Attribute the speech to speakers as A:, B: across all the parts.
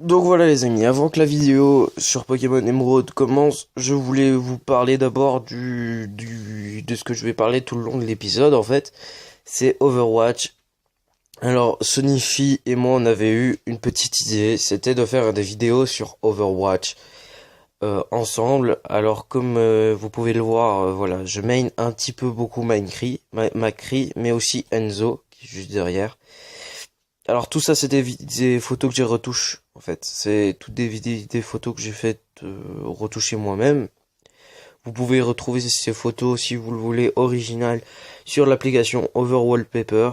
A: Donc voilà les amis, avant que la vidéo sur Pokémon Emerald commence, je voulais vous parler d'abord de ce que je vais parler tout le long de l'épisode en fait. C'est Overwatch. Alors Sonifi et moi on avait eu une petite idée, c'était de faire des vidéos sur Overwatch ensemble. Alors comme vous pouvez le voir, voilà, je main un petit peu beaucoup Macri, mais aussi Enzo qui est juste derrière. Alors tout ça c'est des photos que j'ai retouches en fait. C'est toutes des photos que j'ai faites retoucher moi-même. Vous pouvez retrouver ces photos si vous le voulez originales sur l'application Overwallpaper.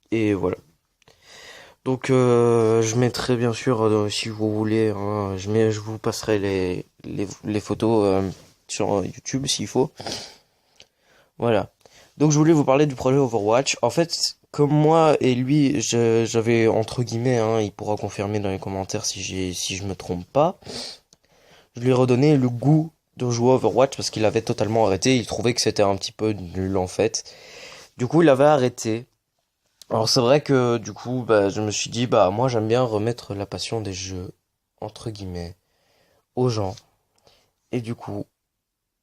A: Et voilà. Donc je mettrai bien sûr si vous voulez, hein, je vous passerai les photos sur YouTube s'il faut. Voilà. Donc je voulais vous parler du projet Overwatch. En fait, comme moi et lui, j'avais entre guillemets, hein, il pourra confirmer dans les commentaires si je me trompe pas. Je lui ai redonné le goût de jouer à Overwatch parce qu'il avait totalement arrêté. Il trouvait que c'était un petit peu nul en fait. Du coup, il avait arrêté. Alors c'est vrai que du coup, bah, je me suis dit, bah moi j'aime bien remettre la passion des jeux entre guillemets aux gens. Et du coup,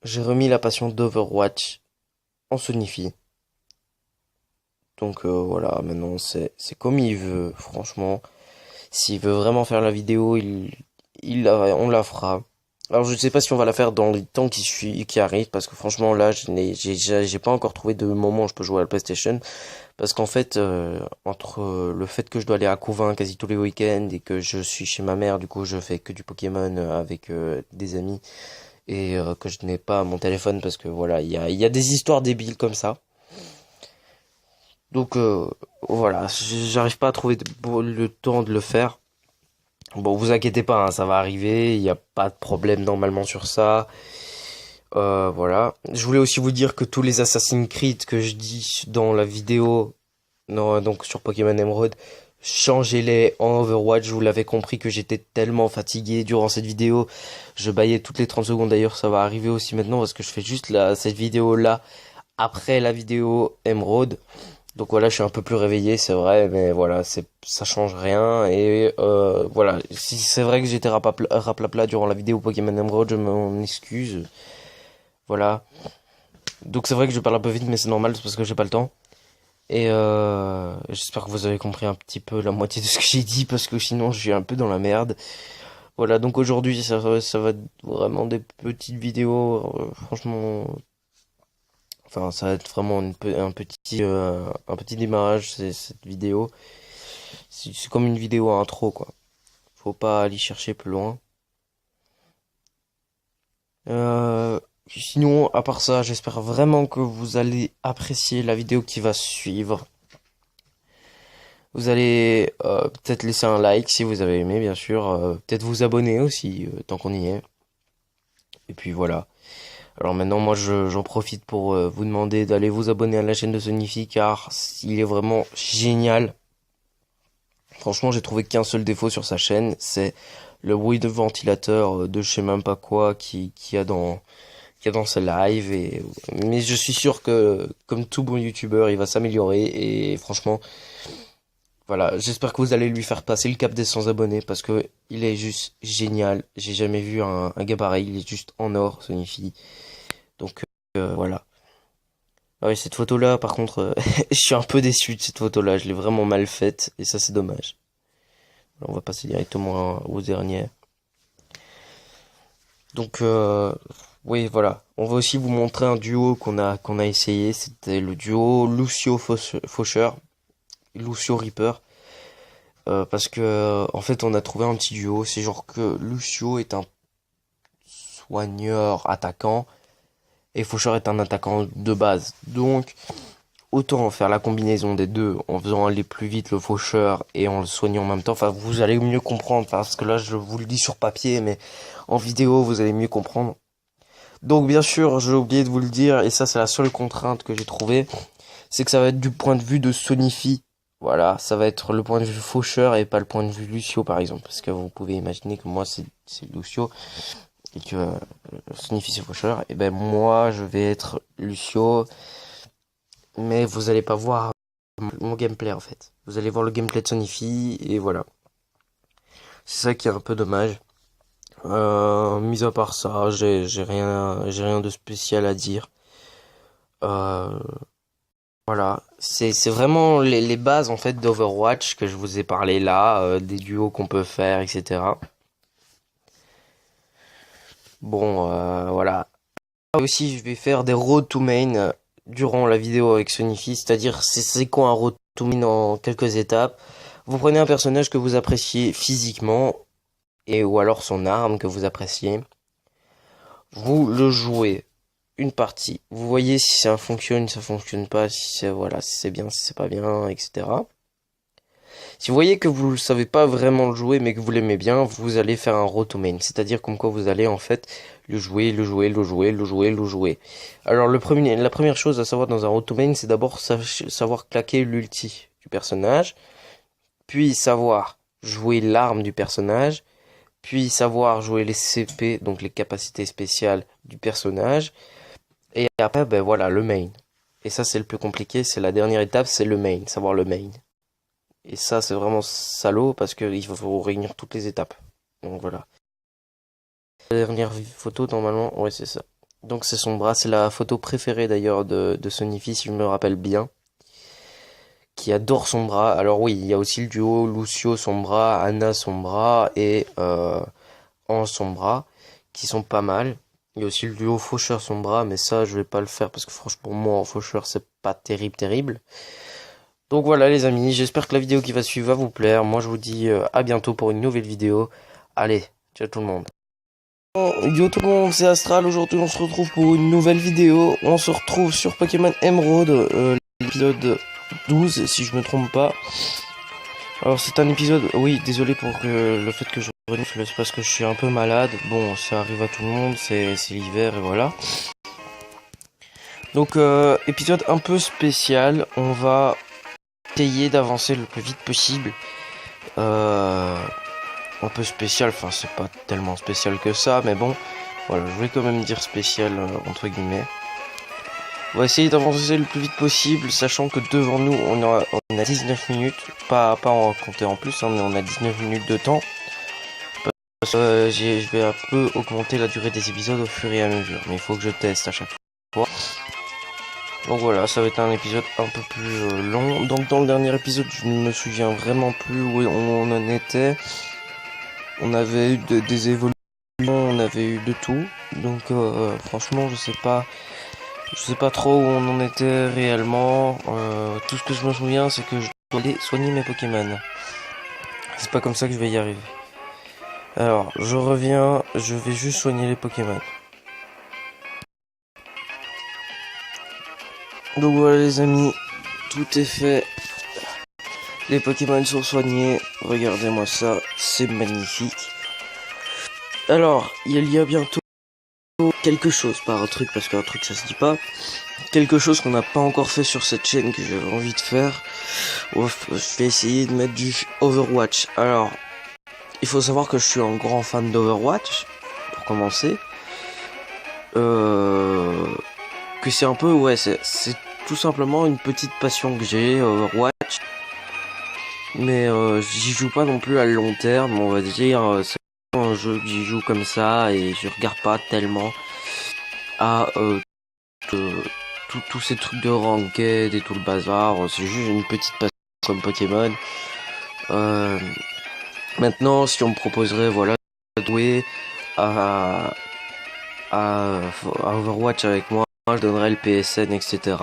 A: j'ai remis la passion d'Overwatch en Sonify. Donc voilà, maintenant c'est comme il veut, franchement. S'il veut vraiment faire la vidéo, on la fera. Alors je ne sais pas si on va la faire dans les temps qui arrivent, parce que franchement là, j'ai pas encore trouvé de moment où je peux jouer à la PlayStation, parce qu'en fait, entre le fait que je dois aller à Couvin quasi tous les week-ends et que je suis chez ma mère, du coup je fais que du Pokémon avec des amis et que je n'ai pas mon téléphone parce que voilà, il y a des histoires débiles comme ça. Donc voilà, j'arrive pas à trouver le temps de le faire. Bon, vous inquiétez pas, hein, ça va arriver, il n'y a pas de problème normalement sur ça. Voilà. Je voulais aussi vous dire que tous les Assassin's Creed que je dis dans la vidéo, non, donc sur Pokémon Emerald, changez-les en Overwatch. Vous l'avez compris que j'étais tellement fatigué durant cette vidéo. Je baillais toutes les 30 secondes. D'ailleurs, ça va arriver aussi maintenant parce que je fais juste cette vidéo-là après la vidéo Emerald. Donc voilà, je suis un peu plus réveillé, c'est vrai, mais voilà, ça change rien. Et voilà, si c'est vrai que j'étais raplapla durant la vidéo Pokémon Emerald, je m'en excuse. Voilà. Donc c'est vrai que je parle un peu vite, mais c'est normal, c'est parce que j'ai pas le temps. Et j'espère que vous avez compris un petit peu la moitié de ce que j'ai dit, parce que sinon je suis un peu dans la merde. Voilà, donc aujourd'hui ça va être vraiment des petites vidéos, franchement. Enfin, ça va être vraiment un petit démarrage, cette vidéo. C'est comme une vidéo intro, quoi. Faut pas aller chercher plus loin. Sinon, à part ça, j'espère vraiment que vous allez apprécier la vidéo qui va suivre. Vous allez peut-être laisser un like si vous avez aimé, bien sûr. Peut-être vous abonner aussi, tant qu'on y est. Et puis voilà. Alors maintenant, moi, j'en profite pour vous demander d'aller vous abonner à la chaîne de Sonifi, car il est vraiment génial. Franchement, j'ai trouvé qu'un seul défaut sur sa chaîne, c'est le bruit de ventilateur de je sais même pas quoi qu'il y a dans ses lives. Mais je suis sûr que, comme tout bon youtubeur, il va s'améliorer. Et franchement, voilà, j'espère que vous allez lui faire passer le cap des 100 abonnés parce que il est juste génial. J'ai jamais vu un gars pareil, il est juste en or, Sonifi. Donc voilà. Ah oui, cette photo-là, par contre, je suis un peu déçu de cette photo-là. Je l'ai vraiment mal faite et ça, c'est dommage. Alors, on va passer directement aux dernières. Donc, oui, voilà. On va aussi vous montrer un duo qu'on a essayé. C'était le duo Lucio Faucheur, Lucio Reaper. Parce que, en fait, on a trouvé un petit duo. C'est genre que Lucio est un soigneur attaquant et Faucheur est un attaquant de base. Donc, autant faire la combinaison des deux en faisant aller plus vite le faucheur et en le soignant en même temps. Enfin, vous allez mieux comprendre parce que là, je vous le dis sur papier, mais en vidéo, vous allez mieux comprendre. Donc, bien sûr, j'ai oublié de vous le dire, et ça, c'est la seule contrainte que j'ai trouvée, c'est que ça va être du point de vue de Sonifi. Voilà, ça va être le point de vue faucheur et pas le point de vue Lucio, par exemple. Parce que vous pouvez imaginer que moi, c'est Lucio et que Sonifi, c'est faucheur. Et ben, moi, je vais être Lucio, mais vous allez pas voir mon gameplay en fait. Vous allez voir le gameplay de Sonifi et voilà. C'est ça qui est un peu dommage. Mis à part ça, j'ai rien de spécial à dire. Euh, voilà, c'est vraiment les bases en fait d'Overwatch que je vous ai parlé là, des duos qu'on peut faire, etc. Bon, voilà. Aussi, je vais faire des road to main durant la vidéo avec Sonifi, c'est-à-dire c'est quoi un road to main en quelques étapes. Vous prenez un personnage que vous appréciez physiquement et ou alors son arme que vous appréciez. Vous le jouez une partie. Vous voyez si ça fonctionne, si ça fonctionne pas, si c'est voilà, si c'est bien, si c'est pas bien, etc. Si vous voyez que vous ne savez pas vraiment le jouer mais que vous l'aimez bien, vous allez faire un road to main. C'est-à-dire comme quoi vous allez en fait le jouer, le jouer, le jouer, le jouer, le jouer. Alors la première chose à savoir dans un road to main, c'est d'abord savoir claquer l'ulti du personnage, puis savoir jouer l'arme du personnage, puis savoir jouer les CP, donc les capacités spéciales du personnage, et après ben voilà le main. Et ça c'est le plus compliqué, c'est la dernière étape, c'est le main, savoir le main. Et ça, c'est vraiment salaud parce qu'il faut réunir toutes les étapes. Donc voilà. La dernière photo, normalement, ouais, c'est ça. Donc c'est son bras, c'est la photo préférée d'ailleurs de Sonifi, si je me rappelle bien. Qui adore son bras. Alors oui, il y a aussi le duo Lucio son bras, Anna son bras et Ange son bras, qui sont pas mal. Il y a aussi le duo Faucheur son bras, mais ça, je vais pas le faire parce que franchement, pour moi, en Faucheur, c'est pas terrible. Donc voilà les amis, j'espère que la vidéo qui va suivre va vous plaire. Moi je vous dis à bientôt pour une nouvelle vidéo. Allez, ciao tout le monde. Yo tout le monde, c'est Astral. Aujourd'hui on se retrouve pour une nouvelle vidéo. On se retrouve sur Pokémon Emerald, l'épisode 12 si je me trompe pas. Alors c'est un épisode, oui désolé pour le fait que je renifle, c'est parce que je suis un peu malade. Bon ça arrive à tout le monde, c'est l'hiver et voilà. Donc épisode un peu spécial, on va essayer d'avancer le plus vite possible. Un peu spécial, enfin c'est pas tellement spécial que ça, mais bon, voilà, je vais quand même dire spécial entre guillemets. On va essayer d'avancer le plus vite possible, sachant que devant nous on a 19 minutes, pas en compter en plus, hein, mais on a 19 minutes de temps. Je vais un peu augmenter la durée des épisodes au fur et à mesure, mais il faut que je teste à chaque fois. Donc voilà, ça va être un épisode un peu plus long. Donc dans le dernier épisode, je ne me souviens vraiment plus où on en était. On avait eu des évolutions, on avait eu de tout. Donc franchement, je sais pas trop où on en était réellement. Tout ce que je me souviens, c'est que je dois aller soigner mes Pokémon. C'est pas comme ça que je vais y arriver. Alors, je reviens, je vais juste soigner les Pokémon. Donc voilà les amis, tout est fait. Les Pokémon sont soignés. Regardez-moi ça, c'est magnifique. Alors, il y a bientôt quelque chose, pas un truc, parce qu'un truc ça se dit pas. Quelque chose qu'on n'a pas encore fait sur cette chaîne que j'avais envie de faire. Ouf, je vais essayer de mettre du Overwatch. Alors, il faut savoir que je suis un grand fan d'Overwatch, pour commencer. Que c'est un peu, ouais, c'est tout simplement une petite passion que j'ai, Overwatch. Mais j'y joue pas non plus à long terme, on va dire. C'est un jeu que j'y joue comme ça et je regarde pas tellement à tous ces trucs de ranked et tout le bazar. C'est juste une petite passion comme Pokémon. Maintenant, si on me proposerait, voilà, de jouer à, à Overwatch avec moi, je donnerais le PSN, etc.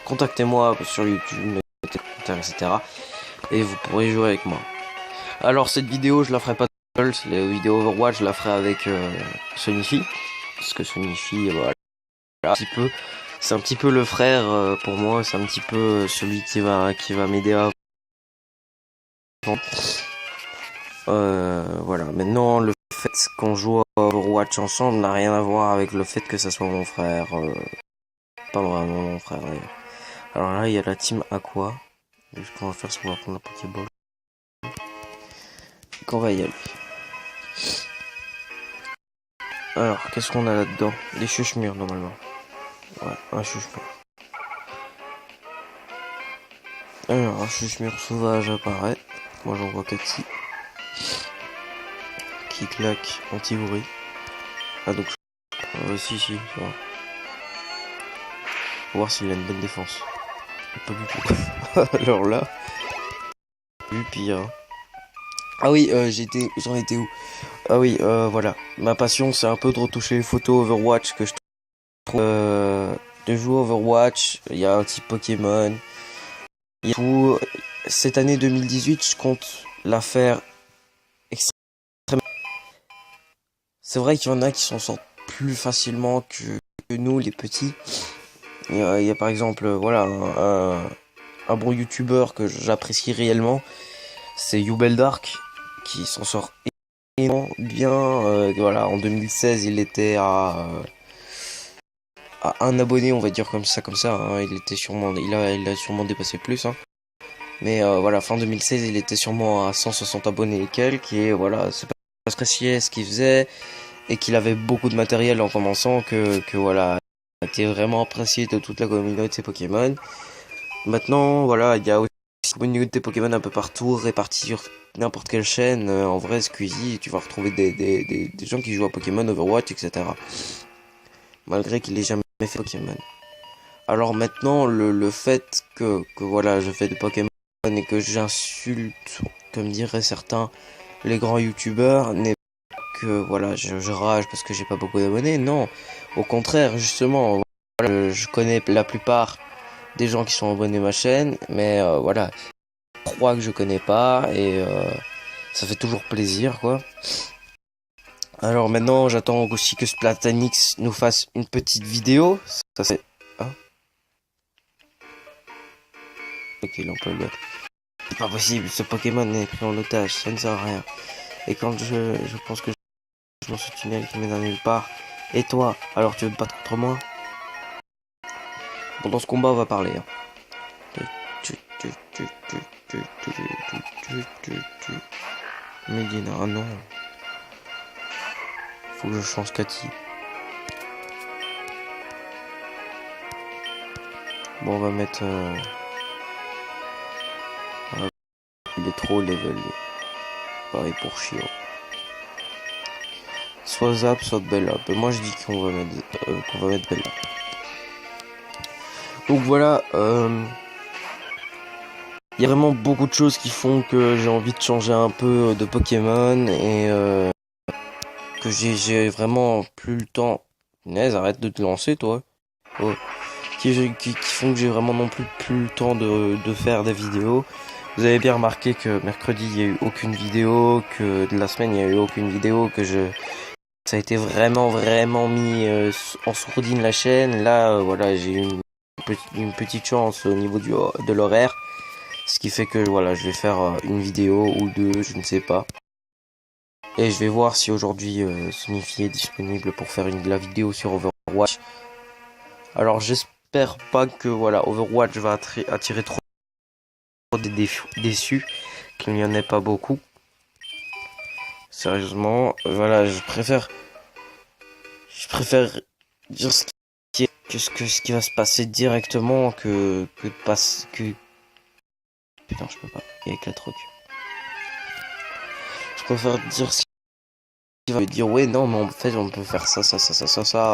A: Contactez-moi sur YouTube, etc. Et vous pourrez jouer avec moi. Alors cette vidéo, je la ferai pas seule, la vidéo Overwatch, je la ferai avec Sonifi. Parce que Sonifi, voilà, c'est un petit peu le frère pour moi, c'est un petit peu celui qui va m'aider à voilà, maintenant le fait qu'on joue à Overwatch ensemble n'a rien à voir avec le fait que ça soit mon frère. Pas vraiment mon frère d'ailleurs. Alors là, il y a la team Aqua. Et ce qu'on va faire, c'est qu'on va prendre la Pokéball. Et qu'on va y aller. Alors, qu'est-ce qu'on a là-dedans? Des chuchemures normalement. Ouais, un chuchemure. Alors, un chuchemure sauvage apparaît. Moi, j'en vois 4 ici. Qui claque anti-bruit. Ah donc si ça va. Faut voir s'il a une bonne défense. Pas du tout. Alors là, vu pire. Ah oui, j'en étais où? Ah oui, voilà. Ma passion, c'est un peu de retoucher les photos Overwatch que je trouve. De jouer Overwatch, il y a un petit Pokémon. Il y a tout. Cette année 2018, je compte la faire extrêmement. C'est vrai qu'il y en a qui s'en sortent plus facilement que nous, les petits. Il y a par exemple, voilà, un bon youtubeur que j'apprécie réellement, c'est Dark qui s'en sort énormément bien. Voilà, en 2016, il était à un abonné, on va dire comme ça. Hein. Il a sûrement dépassé plus. Hein. Mais voilà, fin 2016, il était sûrement à 160 abonnés et quelques. Et voilà, c'est pas apprécié ce qu'il faisait et qu'il avait beaucoup de matériel en commençant que voilà, il était vraiment apprécié de toute la communauté Pokémon. Maintenant, voilà, il y a aussi une communauté Pokémon un peu partout, répartie sur n'importe quelle chaîne. En vrai, Squeezie, tu vas retrouver des gens qui jouent à Pokémon, Overwatch, etc. Malgré qu'il ait jamais fait Pokémon. Alors maintenant, le fait que voilà, je fais de Pokémon et que j'insulte, comme diraient certains, les grands youtubeurs, n'est pas que voilà, je rage parce que j'ai pas beaucoup d'abonnés. Non, au contraire, justement, voilà, je connais la plupart des gens qui sont abonnés à ma chaîne, mais voilà, je crois que je connais pas et ça fait toujours plaisir, quoi. Alors maintenant, j'attends aussi que Splatanix nous fasse une petite vidéo. Ça c'est... Hein, ok, là on peut le mettre. C'est pas possible, ce Pokémon est pris en otage, ça ne sert à rien. Et quand je pense que je dans ce tunnel qui mène à nulle part, et toi, alors tu veux te battre contre moi? Bon, dans ce combat, on va parler. Hein. Medina, ah non. Faut que je change Cathy. Bon, on va mettre... il est trop level. Pareil pour Chio. Soit Zap, soit Bella. Mais moi, je dis qu'on va mettre Bella. Donc voilà, il y a vraiment beaucoup de choses qui font que j'ai envie de changer un peu de Pokémon et que j'ai vraiment plus le temps. Punaise, arrête de te lancer, toi. Oh. Qui font que j'ai vraiment non plus le temps de faire des vidéos. Vous avez bien remarqué que mercredi il n'y a eu aucune vidéo, que de la semaine il n'y a eu aucune vidéo, ça a été vraiment mis en sourdine la chaîne. Là, voilà, j'ai eu une petite chance au niveau de l'horaire. Ce qui fait que voilà, je vais faire une vidéo ou deux, je ne sais pas. Et je vais voir si aujourd'hui Sonifi est disponible pour faire la vidéo sur Overwatch. Alors j'espère pas que voilà, Overwatch va attirer trop des déçus, qu'il n'y en ait pas beaucoup. Sérieusement, voilà, je préfère dire ce qui va se passer directement que putain, je peux pas. Il y a 4 trucs. Je préfère dire ce qui va me dire ouais non mais en fait on peut faire ça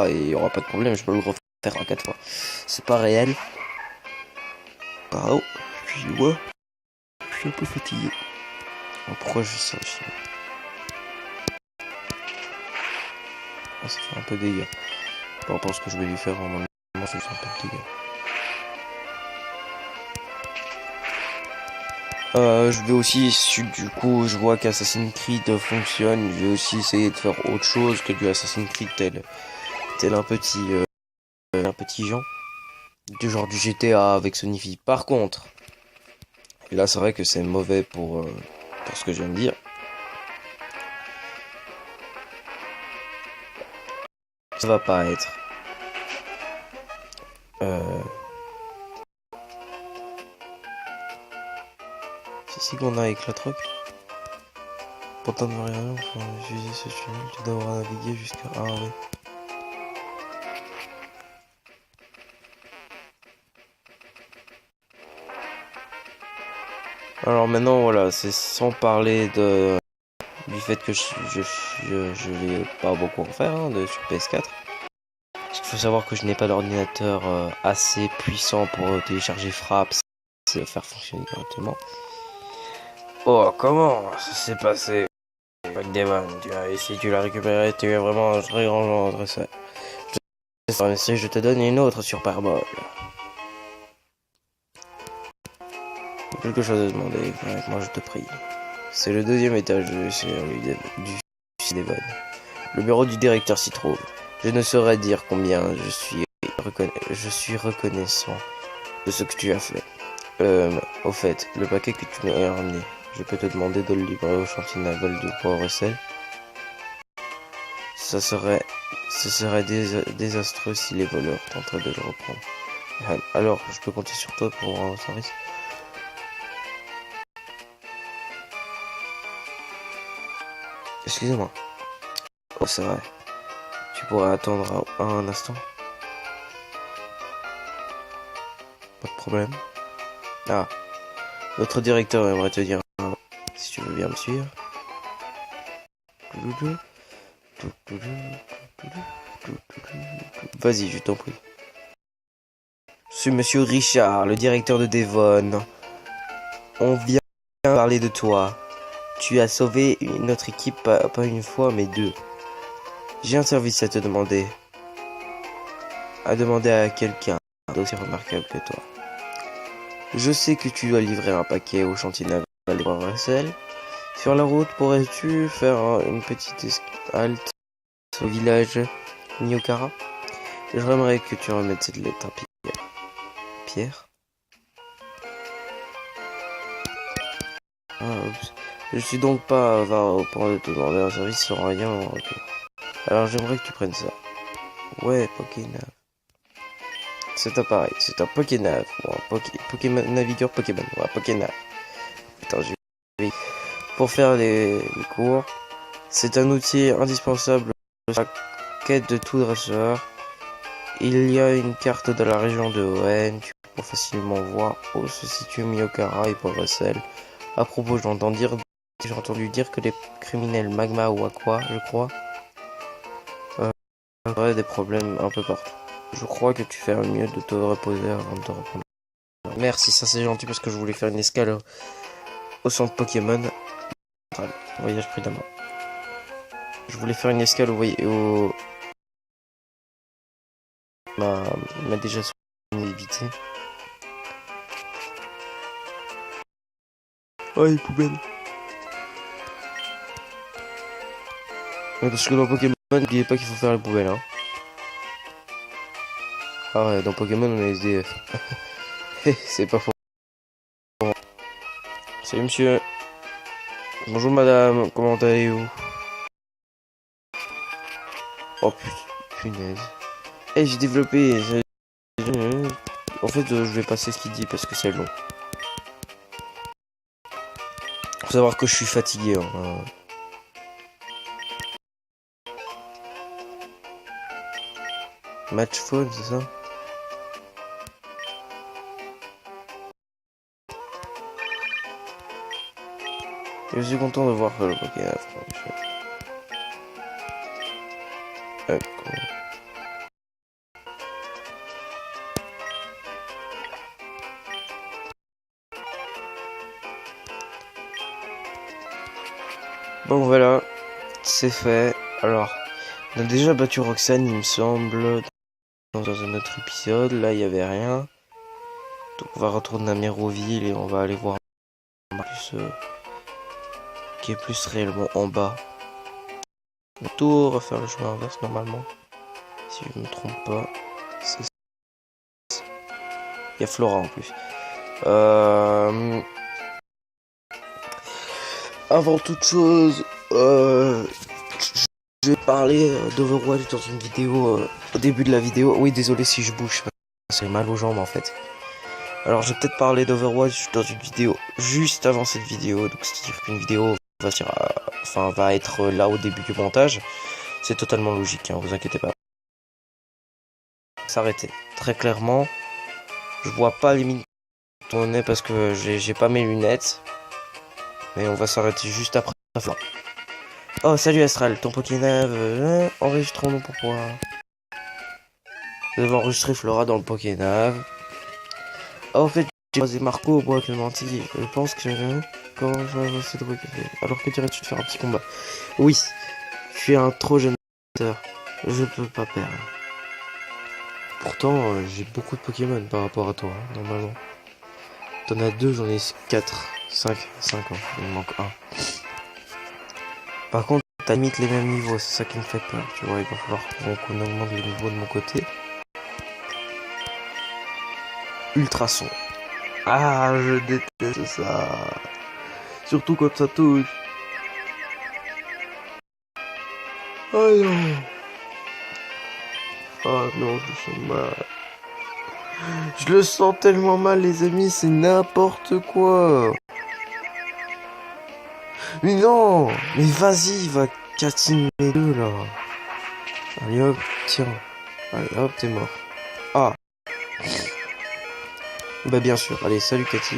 A: et il y aura pas de problème, je peux le refaire à 4 fois. C'est pas réel. Pardon. Puis ouais, je suis un peu fatigué. Alors, pourquoi je sais aussi. Ah, ça fait un peu de dégâts. Par rapport à ce que je vais lui faire normalement, ça fait un peu de dégâts. Je vais aussi, du coup, je vois qu'Assassin's Creed fonctionne, je vais aussi essayer de faire autre chose que du Assassin's Creed tel un petit Jean, du genre du GTA avec Sonifi. Par contre, et là c'est vrai que c'est mauvais pour ce que je viens de dire. Ça va pas être. C'est ici qu'on a avec la troc. Pourtant de rien, enfin, utiliser ce tunnel, tu devras naviguer jusqu'à... Ah oui. Alors maintenant, voilà, c'est sans parler de du fait que je vais pas beaucoup en faire sur PS4. Parce qu'il faut savoir que je n'ai pas d'ordinateur assez puissant pour télécharger Fraps et le faire fonctionner correctement. Oh, comment ça s'est passé? Devon, si tu l'as récupéré, tu es vraiment un très grand genre. Je te donne une autre Superball. Quelque chose à demander, moi je te prie. C'est le deuxième étage du Devon. Le bureau du directeur s'y trouve. Je ne saurais dire combien je suis reconnaissant de ce que tu as fait. Au fait, le paquet que tu m'as ramené, je peux te demander de le livrer au chantier naval de Port-Russell. Ce serait désastreux si les voleurs tenteraient de le reprendre. Alors, je peux compter sur toi pour rendre service. Excusez-moi. Oh, c'est vrai. Tu pourrais attendre un instant? Pas de problème. Ah, notre directeur aimerait te dire si tu veux bien me suivre. Vas-y, je t'en prie. C'est Monsieur Richard, le directeur de Devon. On vient parler de toi. Tu as sauvé notre équipe pas une fois, mais deux. J'ai un service à te demander. À demander à quelqu'un d'aussi remarquable que toi. Je sais que tu dois livrer un paquet au chantier naval de Port-Russell. Sur la route, pourrais-tu faire une petite halte au village Miyokara? J'aimerais que tu remettes cette lettre à Pierre. Ah, oups. Je suis donc pas avare au point de te demander un service sans rien en retour. Alors j'aimerais que tu prennes ça. Ouais, Pokénav. Cet appareil, c'est un Pokénav. Bon, Pokémon Navigueur Pokémon. Ouais, Pokénav. Putain, j'ai... Pour faire les cours, c'est un outil indispensable à la quête de tout dresseur. Il y a une carte de la région de Hoenn. Tu peux facilement voir où se situe Miyokara et Port-Russell. À propos, j'ai entendu dire que les criminels Magma ou Aqua, je crois, auraient des problèmes un peu partout. Je crois que tu fais mieux de te reposer avant de te reprendre. Merci, ça c'est gentil parce que je voulais faire une escale au centre Pokémon. Voyage prudemment. Je voulais faire une escale au... m'a déjà évité. Oh, les poubelles. Ouais, parce que dans Pokémon, n'oubliez pas qu'il faut faire les poubelles, hein. Ah ouais, dans Pokémon, on est SDF. C'est pas faux. Salut monsieur. Bonjour madame, comment allez-vous? Oh punaise. Eh, j'ai développé... En fait, je vais passer ce qu'il dit parce que c'est long. Faut savoir que je suis fatigué, hein. Match phone, c'est ça? Je suis content de voir que le Pokémon. Bon voilà, c'est fait. Alors, on a déjà battu Roxane, il me semble, dans un autre épisode. Là, il n'y avait rien. Donc on va retourner à Méroville et on va aller voir plus, qui est plus réellement en bas. Le tour, refaire le chemin inverse normalement. Si je me trompe pas. Il y a Flora en plus. Avant toute chose, je vais parler d'Overwatch dans une vidéo au début de la vidéo. Oui, désolé si je bouge, c'est mal aux jambes en fait. Alors, je vais peut-être parler d'Overwatch dans une vidéo juste avant cette vidéo. Donc, c'est-à-dire qu'une vidéo va être là au début du montage. C'est totalement logique, hein, vous inquiétez pas. S'arrêter. Très clairement, je vois pas les minutes tourner parce que j'ai pas mes lunettes. Mais on va s'arrêter juste après la fin. Oh, salut Astral, ton Pokénave, enregistrons-nous pour pouvoir... Vous avez enregistré Flora dans le Pokénave. Oh, en fait, j'ai croisé Marco au bois Clémentine. Je pense que... Comment je vais avancer de Pokénave? Alors que dirais-tu de faire un petit combat? Oui, je suis un trop jeune acteur. Je peux pas perdre. Pourtant, j'ai beaucoup de Pokémon par rapport à toi, hein, normalement. T'en as 2, j'en ai 4, 5 ans. Il me manque un. Par contre, t'as limite les mêmes niveaux, c'est ça qui me fait peur. Tu vois, il va falloir qu'on augmente les niveaux de mon côté. Ultrason. Ah, je déteste ça. Surtout quand ça touche. Oh non. Oh non, je sens mal. Je le sens tellement mal, les amis, c'est n'importe quoi. Mais non. Mais vas-y, va catiner les deux, là. Allez hop, tiens. Allez hop, t'es mort. Ah. Bah bien sûr, allez, salut Cathy.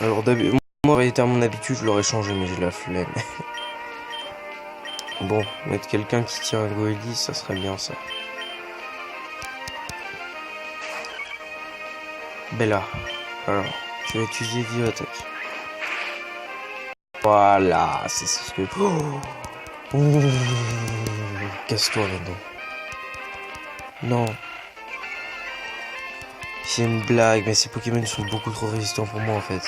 A: Alors moi, aurait été à mon habitude, je l'aurais changé, mais j'ai la flemme. Bon, mettre quelqu'un qui tient un Goélie, ça serait bien ça. Bella. Alors, tu vas utiliser Vive Attaque. Voilà, c'est ce que... Oh, casse-toi maintenant. Non. C'est une blague, mais ces Pokémon sont beaucoup trop résistants pour moi en fait.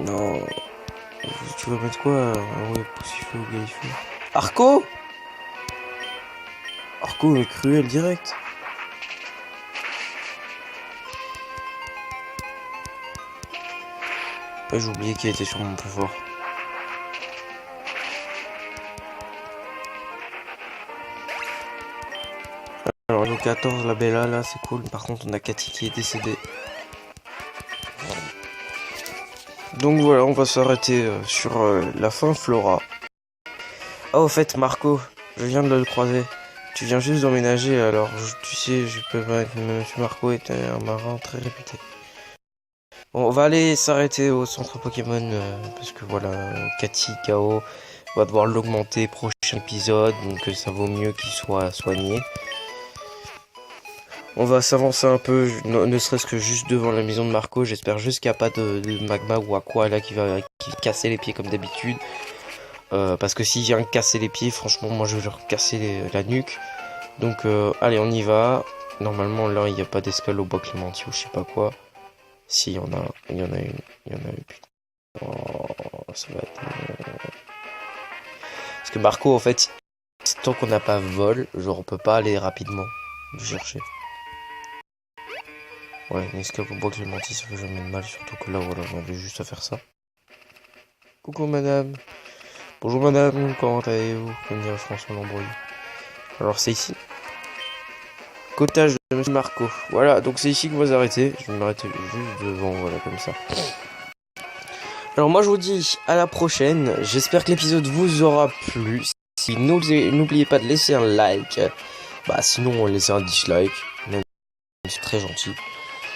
A: Non. Tu vas mettre quoi? Ah ouais, Poussifeu ou Galifeu. Arco? Arco est cruel direct. Ouais, j'ai oublié qu'il était sur mon plus fort. Alors, le 14, la Bella, là, c'est cool. Par contre, on a Cathy qui est décédée. Donc voilà, on va s'arrêter sur la fin Flora. Oh, au fait, Marco, je viens de le croiser. Tu viens juste d'emménager, alors tu sais, je peux pas être... Monsieur Marco est un marin très réputé. Bon, on va aller s'arrêter au centre Pokémon, parce que voilà, Cathy, KO, on va devoir l'augmenter prochain épisode, donc ça vaut mieux qu'il soit soigné. On va s'avancer un peu, ne serait-ce que juste devant la maison de Marco. J'espère juste qu'il n'y a pas de magma ou aqua là qui va casser les pieds comme d'habitude. Parce que s'il vient casser les pieds, franchement, moi je vais leur casser la nuque. Donc, allez, on y va. Normalement, là, il n'y a pas d'escale au bois Clémentine ou je sais pas quoi. Si, il y en a une. Putain. Oh, ça va être... Parce que Marco, en fait, tant qu'on n'a pas vol, genre, on peut pas aller rapidement le chercher. Ouais, une escape au bois Clémentine, ça fait jamais de mal, surtout que là, voilà, on avait juste à faire ça. Coucou madame. Bonjour madame, comment allez-vous? Comme dirait François Lambrouille. Alors c'est ici. Cottage de monsieur Marco. Voilà, donc c'est ici qu'on va s'arrêter. Je vais m'arrêter juste devant, voilà, comme ça. Alors moi je vous dis à la prochaine. J'espère que l'épisode vous aura plu. Si n'oubliez pas de laisser un like. Bah sinon laissez un dislike. C'est très gentil.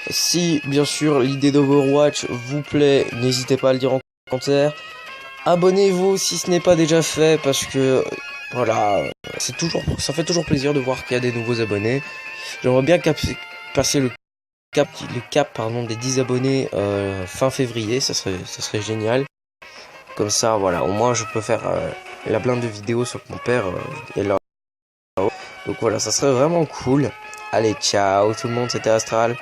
A: Si, bien sûr, l'idée d'Overwatch vous plaît, n'hésitez pas à le dire en commentaire. Abonnez-vous si ce n'est pas déjà fait, parce que, voilà, ça fait toujours plaisir de voir qu'il y a des nouveaux abonnés. J'aimerais bien passer le cap des 10 abonnés fin février, ça serait génial. Comme ça, voilà, au moins je peux faire la blinde de vidéos sur mon père et là. Donc voilà, ça serait vraiment cool. Allez, ciao tout le monde, c'était Astral.